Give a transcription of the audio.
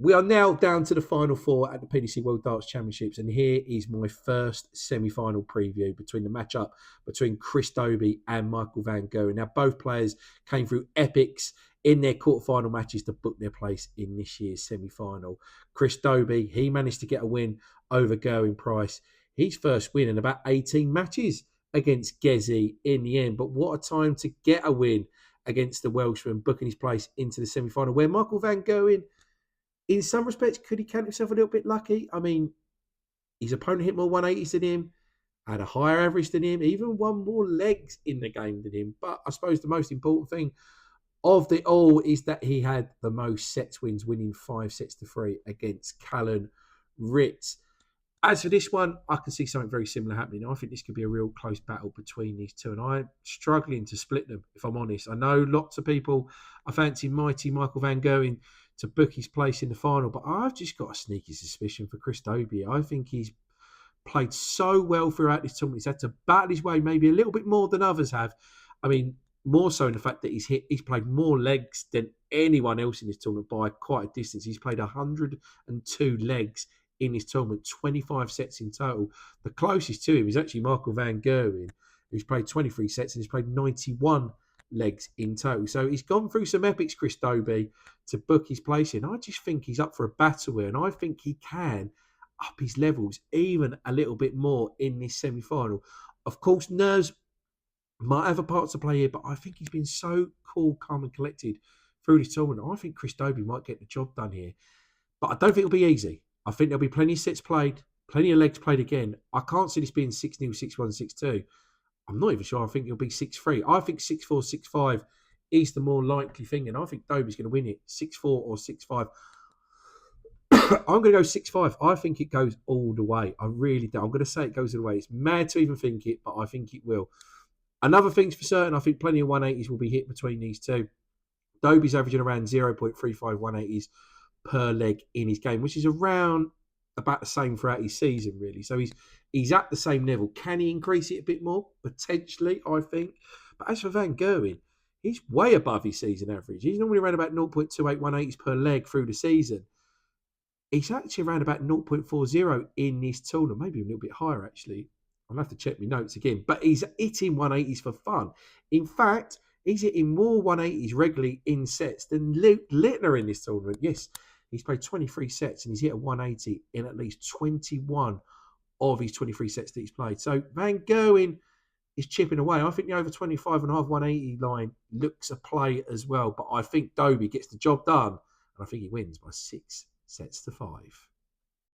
We are now down to the final four at the PDC World Darts Championships, and here is my first semi-final preview between the matchup between Chris Dobey and Michael van Gerwen. Now, both players came through epics in their quarterfinal matches to book their place in this year's semi-final. Chris Dobey, he managed to get a win over Gerwin Price. His first win in about 18 matches against Gezi in the end. But what a time to get a win against the Welshman, booking his place into the semi-final, where Michael van Gerwen, in some respects, could he count himself a little bit lucky? I mean, his opponent hit more 180s than him, had a higher average than him, even won more legs in the game than him. But I suppose the most important thing of the all is that he had the most sets wins, winning 5-3 against Callan Ritz. As for this one, I can see something very similar happening. I think this could be a real close battle between these two, and I'm struggling to split them, if I'm honest. I know lots of people are fancying mighty Michael van Gerwen to book his place in the final, but I've just got a sneaky suspicion for Chris Dobey. I think he's played so well throughout this tournament. He's had to battle his way maybe a little bit more than others have. I mean, more so in the fact that he's played more legs than anyone else in this tournament by quite a distance. He's played 102 legs in this tournament, 25 sets in total. The closest to him is actually Michael van Gerwen, who's played 23 sets and he's played 91 legs in total. So he's gone through some epics, Chris Dobey, to book his place in. I just think he's up for a battle here, and I think he can up his levels even a little bit more in this semi-final. Of course, nerves might have a part to play here, but I think he's been so cool, calm and collected through this tournament. I think Chris Dobey might get the job done here, but I don't think it'll be easy. I think there'll be plenty of sets played, plenty of legs played again. I can't see this being 6-0, 6-1, 6-2. I'm not even sure I think it'll be 6-3. I think 6-4, 6-5 is the more likely thing, and I think Dobey's going to win it 6-4 or 6-5. I'm going to go 6-5. I think it goes all the way. I really do. I'm going to say it goes all the way. It's mad to even think it, but I think it will. Another thing's for certain, I think plenty of 180s will be hit between these two. Dobey's averaging around 0.35 180s per leg in his game, which is around about the same throughout his season, really. So he's at the same level. Can he increase it a bit more? Potentially, I think. But as for van Gerwen, he's way above his season average. He's normally around about 0.28 180s per leg through the season. He's actually around about 0.40 in this tournament, maybe a little bit higher, actually. I'll have to check my notes again. But he's hitting 180s for fun. In fact, he's hitting more 180s regularly in sets than Luke Littner in this tournament. Yes, he's played 23 sets and he's hit a 180 in at least 21 of his 23 sets that he's played. So van Gerwen is chipping away. I think the over 25.5 180 line looks a play as well. But I think Dobey gets the job done. And I think he wins by 6-5.